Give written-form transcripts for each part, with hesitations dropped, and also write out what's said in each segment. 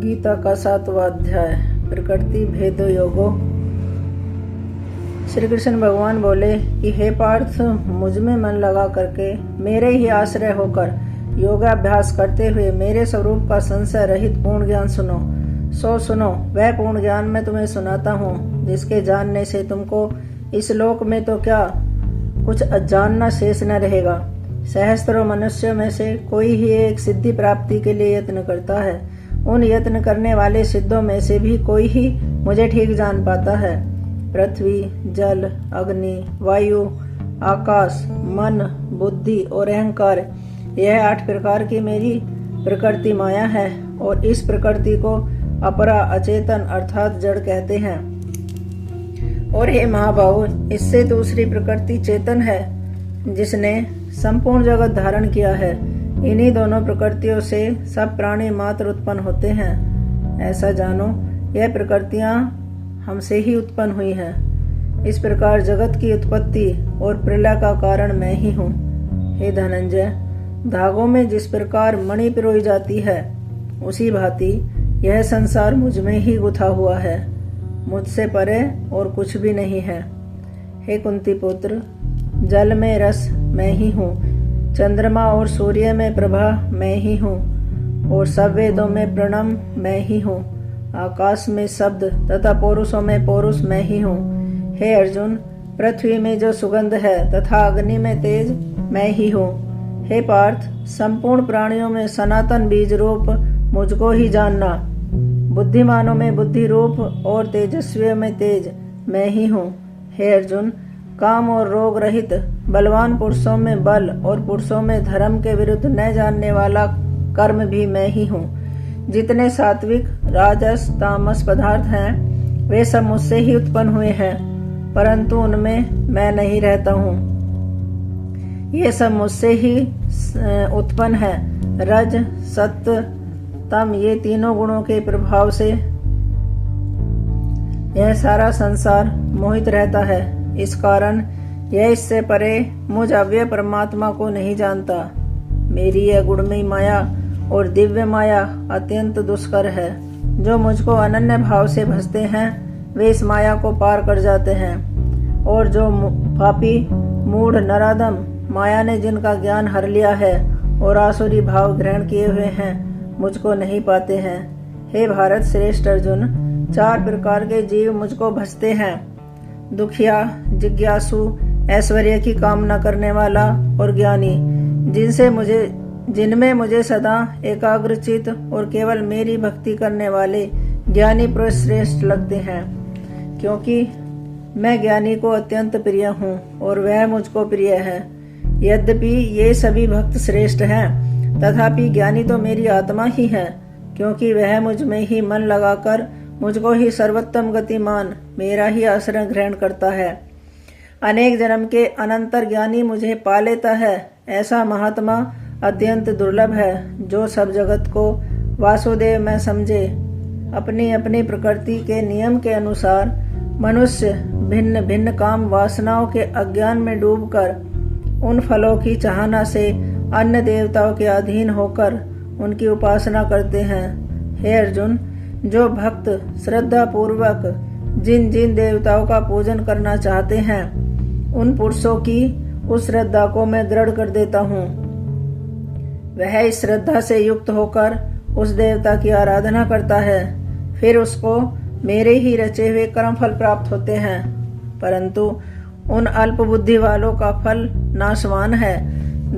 गीता का 7वां अध्याय प्रकृति भेद योगो। श्री कृष्ण भगवान बोले कि हे पार्थ, मुझ में मन लगा करके मेरे ही आश्रय होकर योगाभ्यास करते हुए मेरे स्वरूप का संशय रहित पूर्ण ज्ञान सुनो। वह पूर्ण ज्ञान मैं तुम्हें सुनाता हूँ, जिसके जानने से तुमको इस लोक में तो क्या कुछ अजानना शेष न रहेगा। सहस्त्रों मनुष्यों में से कोई ही एक सिद्धि प्राप्ति के लिए यत्न करता है। उन यत्न करने वाले सिद्धों में से भी कोई ही मुझे ठीक जान पाता है। पृथ्वी, जल, अग्नि, वायु, आकाश, मन, बुद्धि और अहंकार, यह 8 प्रकार की मेरी प्रकृति माया है और इस प्रकृति को अपरा अचेतन अर्थात जड़ कहते हैं। और हे महाबाहु, इससे दूसरी प्रकृति चेतन है, जिसने संपूर्ण जगत धारण किया है। इन्हीं दोनों प्रकृतियों से सब प्राणी मात्र उत्पन्न होते हैं। ऐसा जानो, यह प्रकृतियां हमसे ही उत्पन्न हुई हैं। इस प्रकार जगत की उत्पत्ति और प्रलय का कारण मैं ही हूँ। हे धनंजय, धागों में जिस प्रकार मणि पिरोई जाती है, उसी भांति यह संसार मुझ में ही गुथा हुआ है। मुझसे परे और कुछ भी नहीं है। हे कुंती पुत्र, जल में रस मैं ही हूँ, चंद्रमा और सूर्य में प्रभा मैं ही हूँ, और सब वेदों में प्रणम मैं ही हूँ। आकाश में शब्द तथा पौरुषों में पौरुष मैं ही हूँ। हे अर्जुन, पृथ्वी में जो सुगंध है तथा अग्नि में तेज मैं ही हूँ। हे पार्थ, संपूर्ण प्राणियों में सनातन बीज रूप मुझको ही जानना। बुद्धिमानों में बुद्धि रूप और तेजस्वियों में तेज मैं ही हूँ। हे अर्जुन, काम और रोग रहित बलवान पुरुषों में बल और पुरुषों में धर्म के विरुद्ध न जानने वाला कर्म भी मैं ही हूँ। जितने सात्विक, राजस, तामस पदार्थ हैं, वे सब मुझसे ही उत्पन्न हुए हैं, परंतु उनमें मैं नहीं रहता हूँ। ये सब मुझसे ही उत्पन्न है। रज, सत्व, तम, ये तीनों गुणों के प्रभाव से यह सारा संसार मोहित रहता है। इस कारण यह इससे परे मुझ अव्यय परमात्मा को नहीं जानता। मेरी यह गुणमयी माया और दिव्य माया अत्यंत दुष्कर है। जो मुझको अनन्य भाव से भजते हैं, वे इस माया को पार कर जाते हैं, और जो पापी, मूढ़, नराधम माया ने जिनका ज्ञान हर लिया है और आसुरी भाव ग्रहण किए हुए हैं, मुझको नहीं पाते हैं। हे भारत श्रेष्ठ अर्जुन, 4 प्रकार के जीव मुझको भजते हैं। दुखिया, जिज्ञासु, ऐश्वर्य की कामना करने वाला और ज्ञानी, जिनमें मुझे सदा एकाग्रचित और केवल मेरी भक्ति करने वाले ज्ञानी पुरुष श्रेष्ठ लगते हैं, क्योंकि मैं ज्ञानी को अत्यंत प्रिय हूँ और वह मुझको प्रिय है। यद्यपि ये सभी भक्त श्रेष्ठ हैं, तथापि ज्ञानी तो मेरी आत्मा ही है, क्योंकि वह मुझ में ही मन लगाकर मुझको ही सर्वोत्तम गतिमान मेरा ही आश्रय ग्रहण करता है। अनेक जन्म के अनंतर ज्ञानी मुझे पा लेता है। ऐसा महात्मा अत्यंत दुर्लभ है, जो सब जगत को वासुदेव में समझे। अपनी अपनी प्रकृति के नियम के अनुसार मनुष्य भिन्न भिन्न काम वासनाओं के अज्ञान में डूबकर उन फलों की चाहना से अन्य देवताओं के अधीन होकर उनकी उपासना करते हैं। हे अर्जुन, जो भक्त श्रद्धा पूर्वक जिन जिन देवताओं का पूजन करना चाहते हैं, उन पुरुषों की उस श्रद्धा को मैं दृढ़ कर देता हूँ। वह इस श्रद्धा से युक्त होकर उस देवता की आराधना करता है, फिर उसको मेरे ही रचे हुए कर्म फल प्राप्त होते हैं। परंतु उन अल्प बुद्धि वालों का फल नाशवान है।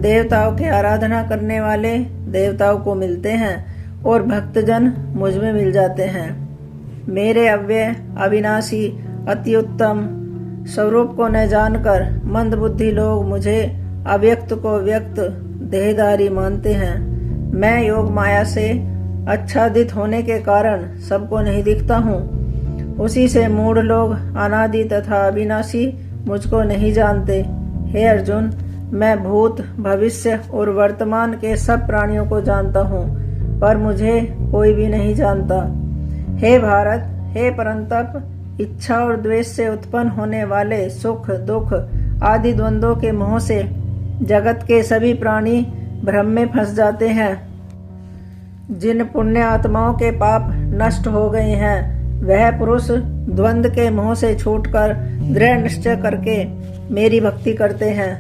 देवताओं की आराधना करने वाले देवताओं को मिलते हैं और भक्तजन मुझ में मिल जाते हैं। मेरे अव्यय, अविनाशी, अति उत्तम स्वरूप को न जानकर मंद बुद्धि लोग मुझे अव्यक्त को व्यक्त देहधारी मानते हैं। मैं योग माया से आच्छादित होने के कारण सबको नहीं दिखता हूँ। उसी से मूढ़ लोग अनादि तथा अविनाशी मुझको नहीं जानते। हे अर्जुन, मैं भूत, भविष्य और वर्तमान के सब प्राणियों को जानता हूँ, पर मुझे कोई भी नहीं जानता। हे भारत, हे परंतप, इच्छा और द्वेष से उत्पन्न होने वाले सुख, दुख आदि द्वंद्वों के मोह से जगत के सभी प्राणी भ्रम में फंस जाते हैं। जिन पुण्य आत्माओं के पाप नष्ट हो गए हैं। वह पुरुष द्वंद्व के मोह से छूटकर दृढ़ निश्चय करके मेरी भक्ति करते हैं।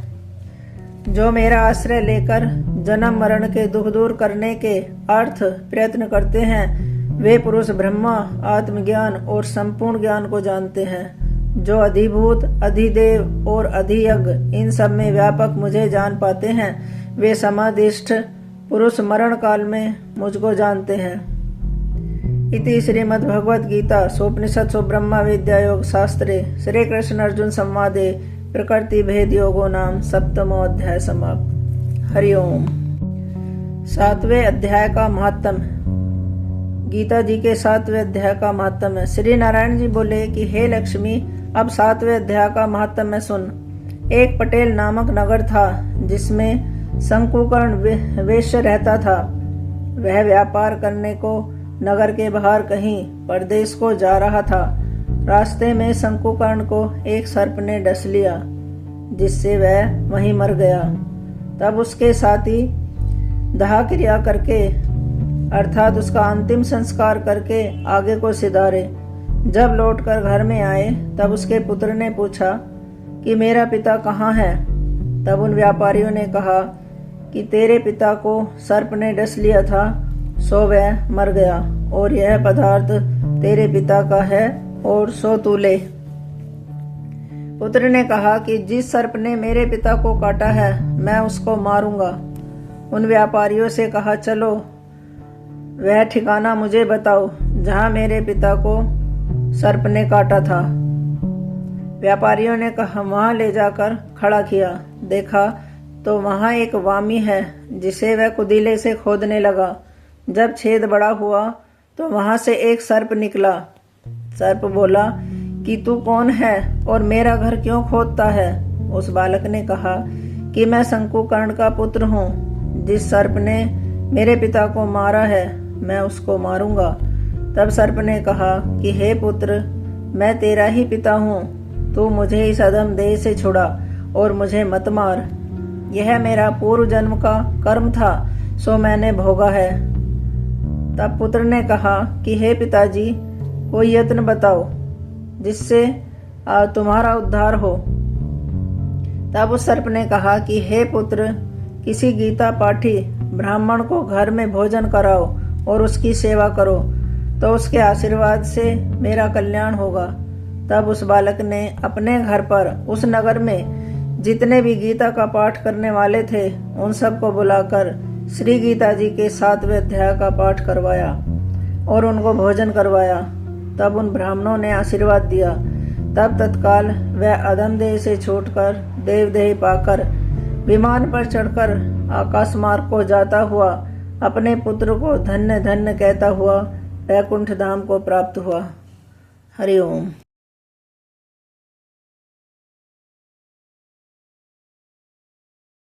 जो मेरा आश्रय लेकर जन्म मरण के दुख दूर करने के अर्थ प्रयत्न करते हैं, वे पुरुष ब्रह्मा, आत्मज्ञान और संपूर्ण ज्ञान को जानते हैं। जो अधिभूत, अधिदेव और अधियज्ञ इन सब में व्यापक मुझे जान पाते हैं, वे समाधिष्ठ पुरुष मरण काल में मुझको जानते हैं। इति श्रीमद्भगवद गीता सोपनिषत्सु ब्रह्म विद्या योग शास्त्रे श्री कृष्ण अर्जुन संवादे प्रकृति भेद योगो नाम सप्तमो अध्याय समाप्त। हरिओम। 7वें अध्याय का महात्म्य। गीता जी के 7वें अध्याय का महात्म्य है। श्री नारायण जी बोले कि हे लक्ष्मी, अब 7वें अध्याय का महात्म्य सुन। एक पटेल नामक नगर था जिसमें शंकुकर्ण वेश्य रहता था। वह व्यापार करने को नगर के बाहर कहीं परदेश को जा रहा था। रास्ते में शंकुकर्ण को एक सर्प ने डस लिया, जिससे वह वहीं मर गया। तब उसके साथी दाह क्रिया करके अर्थात उसका अंतिम संस्कार करके आगे को सिधारे। जब लौटकर घर में आए तब उसके पुत्र ने पूछा कि मेरा पिता कहाँ है। तब उन व्यापारियों ने कहा कि तेरे पिता को सर्प ने डस लिया था, सो वह मर गया, और यह पदार्थ तेरे पिता का है, और सो तू ले। पुत्र ने कहा कि जिस सर्प ने मेरे पिता को काटा है, मैं उसको मारूंगा। उन व्यापारियों से कहा, चलो वह ठिकाना मुझे बताओ जहां मेरे पिता को सर्प ने काटा था। व्यापारियों ने कहा, वहां ले जाकर खड़ा किया। देखा तो वहां एक वामी है, जिसे वह कुदीले से खोदने लगा। जब छेद बड़ा हुआ तो वहां से एक सर्प निकला। सर्प बोला कि तू कौन है और मेरा घर क्यों खोदता है। उस बालक ने कहा कि मैं शंकुकर्ण का पुत्र हूँ। जिस सर्प ने मेरे पिता को मारा है, मैं उसको मारूंगा। तब सर्प ने कहा कि हे पुत्र, मैं तेरा ही पिता हूँ। तू मुझे इस अधम देह से छुड़ा और मुझे मत मार। यह मेरा पूर्व जन्म का कर्म था, सो मैंने भोगा है। तब पुत्र ने कहा कि हे पिताजी, कोई यत्न बताओ जिससे तुम्हारा उद्धार हो। तब उस सर्प ने कहा कि हे पुत्र, किसी गीता पाठी ब्राह्मण को घर में भोजन कराओ और उसकी सेवा करो, तो उसके आशीर्वाद से मेरा कल्याण होगा। तब उस बालक ने अपने घर पर उस नगर में जितने भी गीता का पाठ करने वाले थे, उन सबको बुलाकर श्री गीता जी के 7वें अध्याय का पाठ करवाया और उनको भोजन करवाया। तब उन ब्राह्मणों ने आशीर्वाद दिया। तब तत्काल वह अधम देह से छूटकर देवदेह पाकर विमान पर चढ़कर आकाश मार्ग को जाता हुआ अपने पुत्र को धन्य धन्य कहता हुआ वैकुंठ धाम को प्राप्त हुआ। हरि ओम।